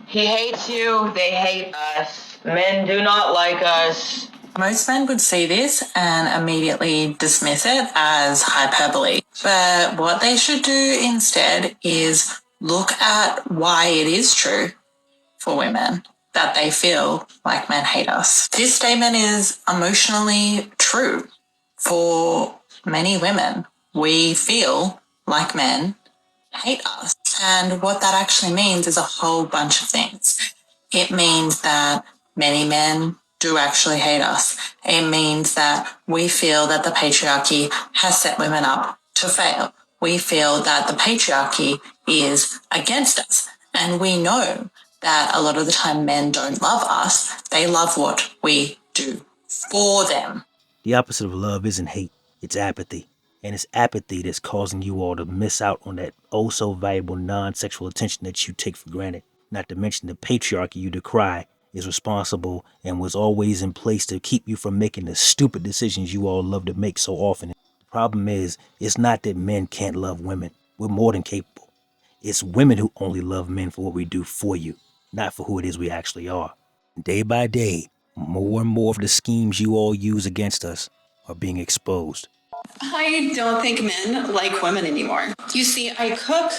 He hates you, they hate us. Men do not like us. Most men would see this and immediately dismiss it as hyperbole. But what they should do instead is look at why it is true for women that they feel like men hate us. This statement is emotionally true for many women. We feel like men hate us. And what that actually means is a whole bunch of things. It means that many men do actually hate us. It means that we feel that the patriarchy has set women up to fail. We feel that the patriarchy is against us. And we know that a lot of the time men don't love us. They love what we do for them. The opposite of love isn't hate. It's apathy. And it's apathy that's causing you all to miss out on that oh so valuable non-sexual attention that you take for granted. Not to mention the patriarchy you decry is responsible and was always in place to keep you from making the stupid decisions you all love to make so often. The problem is, it's not that men can't love women. We're more than capable. It's women who only love men for what we do for you, not for who it is we actually are. Day by day, more and more of the schemes you all use against us are being exposed. I don't think men like women anymore. You see, I cook,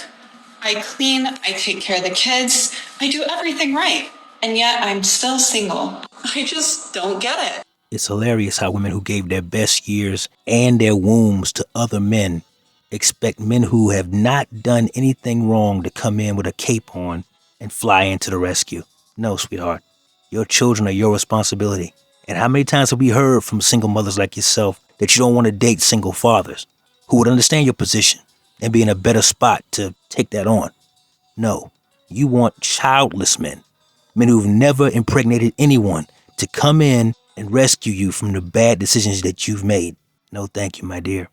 I clean, I take care of the kids, I do everything right. And yet I'm still single. I just don't get it. It's hilarious how women who gave their best years and their wombs to other men expect men who have not done anything wrong to come in with a cape on and fly into the rescue. No, sweetheart. Your children are your responsibility. And how many times have we heard from single mothers like yourself that you don't want to date single fathers who would understand your position and be in a better spot to take that on? No, you want childless men who've never impregnated anyone, to come in and rescue you from the bad decisions that you've made. No, thank you, my dear.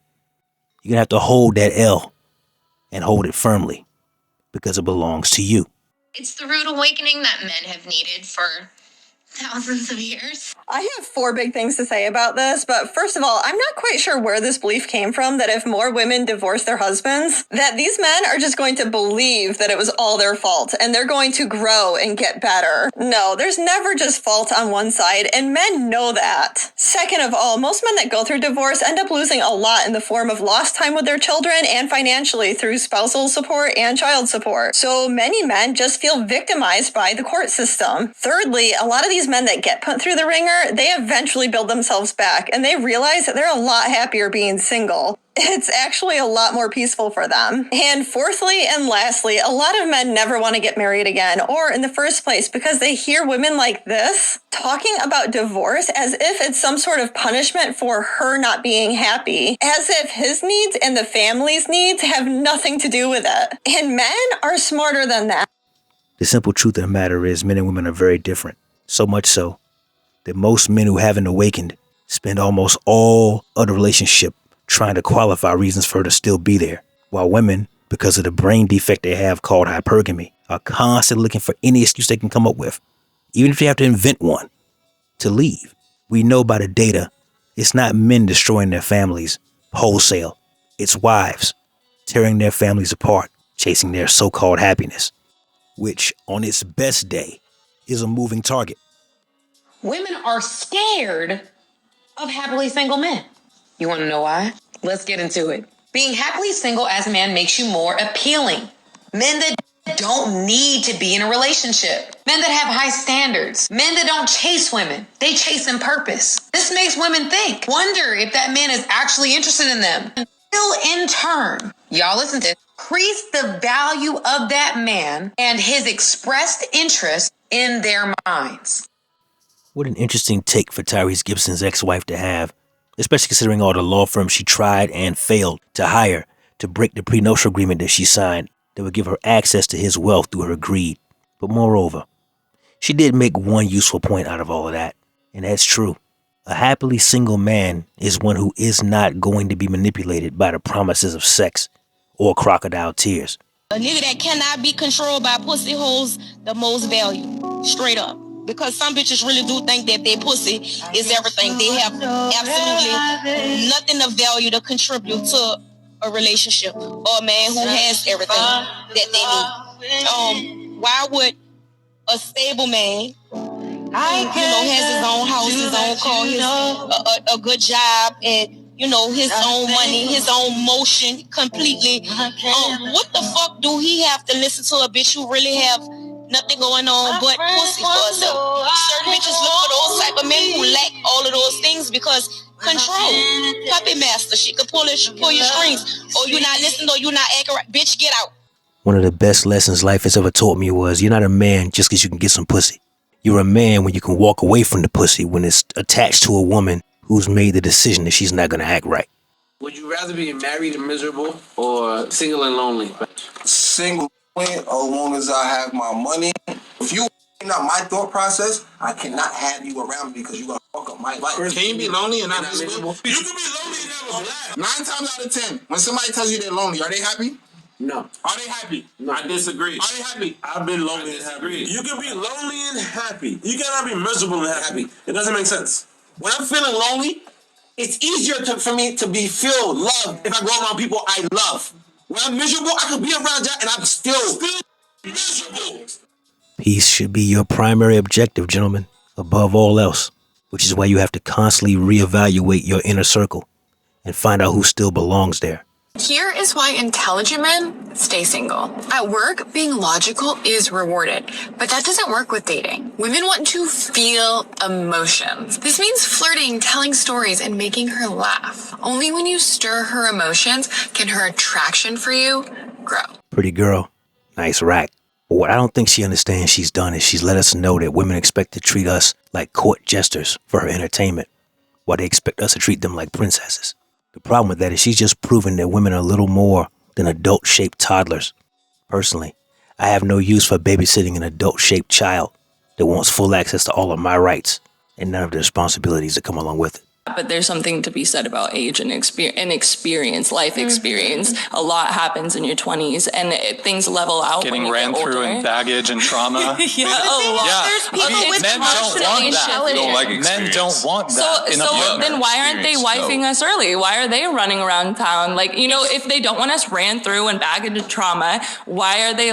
You're going to have to hold that L and hold it firmly because it belongs to you. It's the rude awakening that men have needed for thousands of years. I have 4 big things to say about this, but first of all, I'm not quite sure where this belief came from that if more women divorce their husbands, that these men are just going to believe that it was all their fault and they're going to grow and get better. No, there's never just fault on one side, and men know that. Second of all, most men that go through divorce end up losing a lot in the form of lost time with their children and financially through spousal support and child support. So many men just feel victimized by the court system. Thirdly, a lot of these men that get put through the ringer, they eventually build themselves back and they realize that they're a lot happier being single. It's actually a lot more peaceful for them. And fourthly and lastly, a lot of men never want to get married again or in the first place because they hear women like this talking about divorce as if it's some sort of punishment for her not being happy, as if his needs and the family's needs have nothing to do with it. And men are smarter than that. The simple truth of the matter is men and women are very different. So much so that most men who haven't awakened spend almost all of the relationship trying to qualify reasons for her to still be there, while women, because of the brain defect they have called hypergamy, are constantly looking for any excuse they can come up with, even if they have to invent one, to leave. We know by the data, it's not men destroying their families wholesale. It's wives tearing their families apart, chasing their so-called happiness, which on its best day is a moving target. Women are scared of happily single men. You want to know why? Let's get into it. Being happily single as a man makes you more appealing. Men that don't need to be in a relationship. Men that have high standards. Men that don't chase women. They chase in purpose. This makes women think, wonder if that man is actually interested in them. Will in turn, y'all listen to this, increase the value of that man and his expressed interest in their minds. What an interesting take for Tyrese Gibson's ex-wife to have, especially considering all the law firms she tried and failed to hire to break the prenuptial agreement that she signed that would give her access to his wealth through her greed. But moreover, she did make one useful point out of all of that, and that's true. A happily single man is one who is not going to be manipulated by the promises of sex or crocodile tears. A nigga that cannot be controlled by pussy holds the most value, straight up. Because some bitches really do think that their pussy is everything. They have absolutely nothing of value to contribute to a relationship or a man who has everything that they need. Why would a stable man, has his own house, his own car, a good job, and his own money, his own motion completely. What the fuck do he have to listen to a bitch who really have nothing going on but pussy for herself? Certain bitches look for those type of men who lack all of those things because control, puppet master. She could pull your strings, or you not listening, or you not acting right. Bitch, get out. One of the best lessons life has ever taught me was you're not a man just because you can get some pussy. You're a man when you can walk away from the pussy when it's attached to a woman who's made the decision that she's not going to act right. Would you rather be married and miserable or single and lonely? Single as long as I have my money. If you not my thought process, I cannot have you around me because you're going to fuck up my life. Can you be lonely and not miserable? You can be lonely and have a blast. 9 times out of 10, when somebody tells you they're lonely, are they happy? No. Are they happy? No. I disagree. Are they happy? I've been lonely and happy. You can be lonely and happy. You cannot be miserable and happy. It doesn't make sense. When I'm feeling lonely, it's easier for me to be feel loved if I go around people I love. When I'm miserable, I could be around that and I'm still miserable. Peace should be your primary objective, gentlemen, above all else, which is why you have to constantly reevaluate your inner circle and find out who still belongs there. Here is why intelligent men stay single. At work, being logical is rewarded, but that doesn't work with dating. Women want to feel emotions. This means flirting, telling stories, and making her laugh. Only when you stir her emotions can her attraction for you grow. Pretty girl, nice rack. But what I don't think she understands she's done is she's let us know that women expect to treat us like court jesters for her entertainment, while they expect us to treat them like princesses. The problem with that is she's just proven that women are little more than adult-shaped toddlers. Personally, I have no use for babysitting an adult-shaped child that wants full access to all of my rights and none of the responsibilities that come along with it. But there's something to be said about age and experience, life experience. A lot happens in your 20s, and things level out when you ran get through older. and baggage and trauma. There's people with men don't want that. Men don't want that. So then why aren't they wifing us early? Why are they running around town? Like, if they don't want us ran through and baggage and trauma, why are they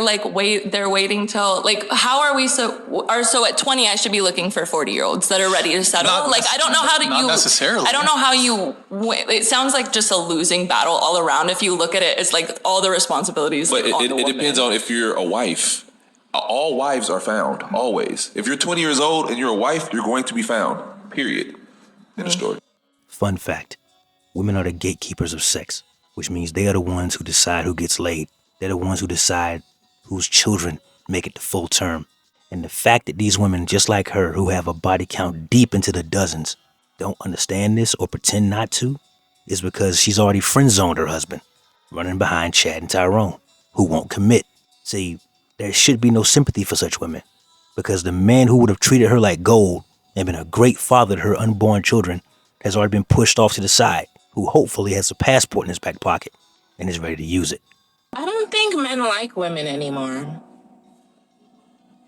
they're waiting till, how are we so at 20 I should be looking for 40-year-olds that are ready to settle? I don't know how to I don't know how you win. It sounds like just a losing battle all around if you look at it as all the responsibilities. But it depends on if you're a wife. All wives are found, always. If you're 20 years old and you're a wife, you're going to be found, period. End of story. Fun fact, women are the gatekeepers of sex, which means they are the ones who decide who gets laid. They're the ones who decide whose children make it to full term. And the fact that these women, just like her, who have a body count deep into the dozens, don't understand this or pretend not to, is because she's already friend-zoned her husband, running behind Chad and Tyrone, who won't commit. See, there should be no sympathy for such women, because the man who would have treated her like gold and been a great father to her unborn children has already been pushed off to the side, who hopefully has a passport in his back pocket and is ready to use it. I don't think men like women anymore.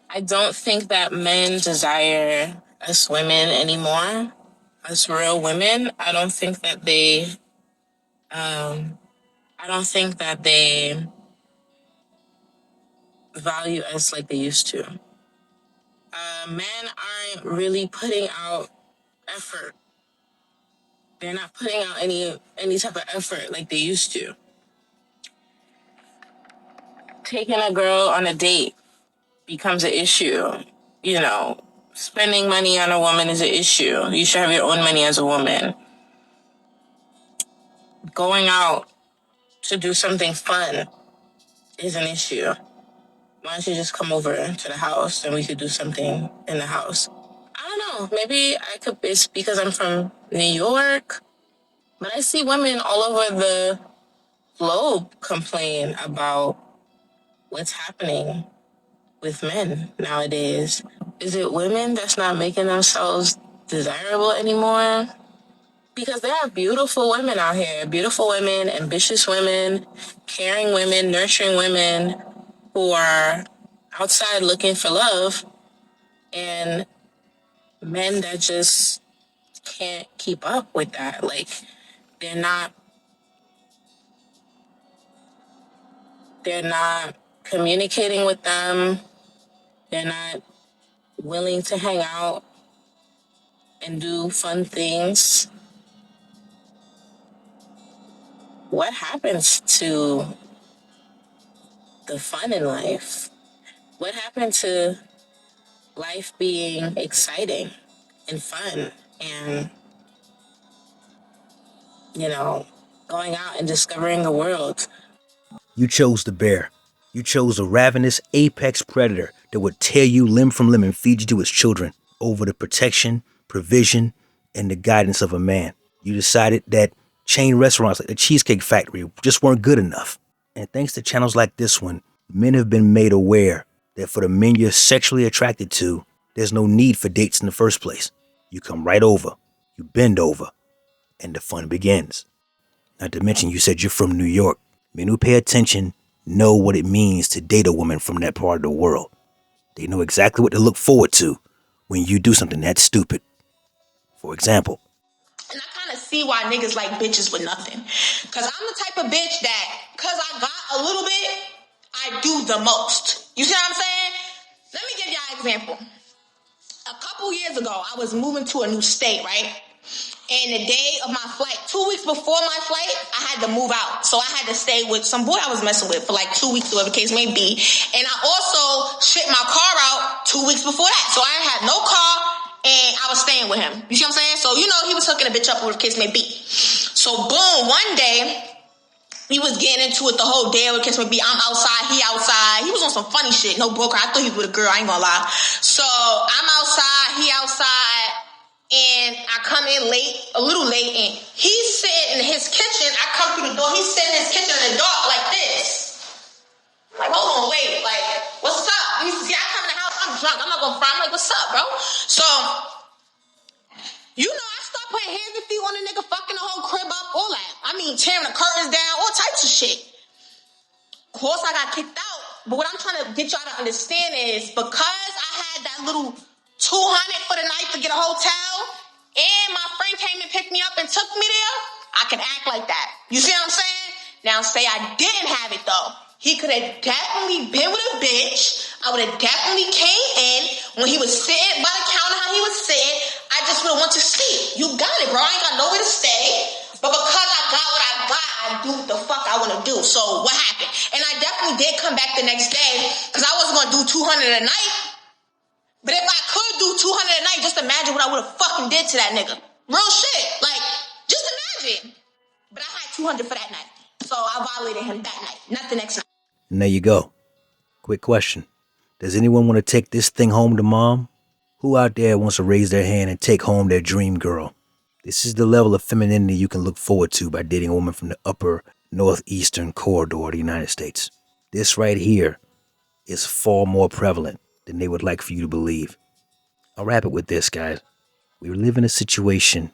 I don't think that men desire us women anymore. As real women, I don't think that they value us like they used to. Men aren't really putting out effort. They're not putting out any type of effort like they used to. Taking a girl on a date becomes an issue. Spending money on a woman is an issue. You should have your own money as a woman. Going out to do something fun is an issue. Why don't you just come over to the house and we could do something in the house? I don't know. Maybe it's because I'm from New York, but I see women all over the globe complain about what's happening with men nowadays. Is it women that's not making themselves desirable anymore? Because there are beautiful women out here. Beautiful women, ambitious women, caring women, nurturing women who are outside looking for love, and men that just can't keep up with that. They're not they're not communicating with them. They're not willing to hang out and do fun things. What happens to the fun in life? What happened to life being exciting and fun and, going out and discovering the world? You chose the bear. You chose a ravenous apex predator that would tear you limb from limb and feed you to its children over the protection, provision, and the guidance of a man. You decided that chain restaurants like the Cheesecake Factory just weren't good enough. And thanks to channels like this one, men have been made aware that for the men you're sexually attracted to, there's no need for dates in the first place. You come right over, you bend over, and the fun begins. Not to mention you said you're from New York. Men who pay attention know what it means to date a woman from that part of the world. They know exactly what to look forward to when you do something that stupid. For example, And I kind of see why niggas like bitches with nothing. Because I'm the type of bitch that, because I got a little bit, I do the most. You see what I'm saying? Let me give y'all an example. A couple years ago, I was moving to a new state, right? And the day of my flight, 2 weeks before my flight, I had to move out. So I had to stay with some boy I was messing with for like 2 weeks, whatever the case may be. And I also shipped my car out 2 weeks before that. So I had no car and I was staying with him. You see what I'm saying? So, he was hooking a bitch up, whatever the case may be. So boom, one day, we was getting into it the whole day, whatever the case may be. I'm outside, he outside. He was on some funny shit, no broker. I thought he was with a girl, I ain't gonna lie. So I'm outside, he outside. And I come in late, a little late, and he's sitting in his kitchen. I come through the door. He's sitting in his kitchen in the dark like this. Like, hold on, wait. Like, what's up? See, I come in the house. I'm drunk. I'm not going to fry. I'm like, what's up, bro? So, I start putting hands and feet on the nigga, fucking the whole crib up, all that. I mean, tearing the curtains down, all types of shit. Of course, I got kicked out. But what I'm trying to get y'all to understand is because I had that little $200 for the night to get a hotel, and my friend came and picked me up and took me there, I can act like that. You see what I'm saying? Now, say I didn't have it, though. He could have definitely been with a bitch. I would have definitely came in when he was sitting by the counter, how he was sitting. I just would have went to sleep. You got it, bro. I ain't got nowhere to stay. But because I got what I got, I do what the fuck I want to do. So what happened? And I definitely did come back the next day because I wasn't going to do $200 a night. But if I could do $200 a night, just imagine what I would have fucking did to that nigga. Real shit. Like, just imagine. But I had $200 for that night. So I violated him that night, not the next night. and there you go. Quick question. Does anyone want to take this thing home to mom? Who out there wants to raise their hand and take home their dream girl? This is the level of femininity you can look forward to by dating a woman from the upper northeastern corridor of the United States. This right here is far more prevalent than they would like for you to believe. I'll wrap it with this, guys. We live in a situation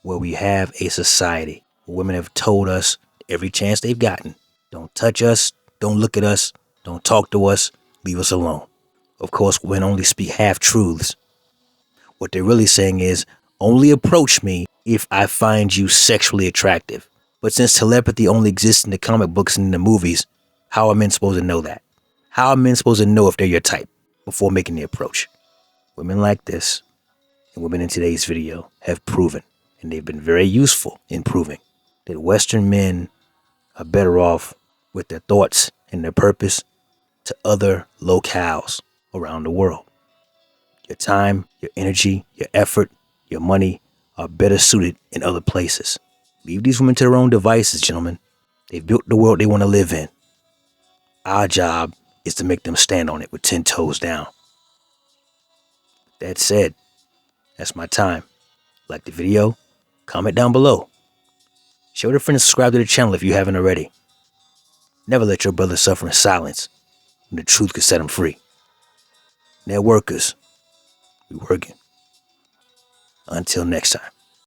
where we have a society where women have told us every chance they've gotten, don't touch us, don't look at us, don't talk to us, leave us alone. Of course, women only speak half-truths. What they're really saying is, only approach me if I find you sexually attractive. But since telepathy only exists in the comic books and in the movies, how are men supposed to know that? How are men supposed to know if they're your type before making the approach? Women like this, and women in today's video, have proven, and they've been very useful in proving, that Western men are better off with their thoughts and their purpose to other locales around the world. Your time, your energy, your effort, your money are better suited in other places. Leave these women to their own devices, gentlemen. They've built the world they want to live in. Our job is to make them stand on it with 10 toes down. That said, that's my time. Like the video, comment down below. Show it a friend and subscribe to the channel if you haven't already. Never let your brother suffer in silence when the truth could set him free. Networkers, we working. Until next time.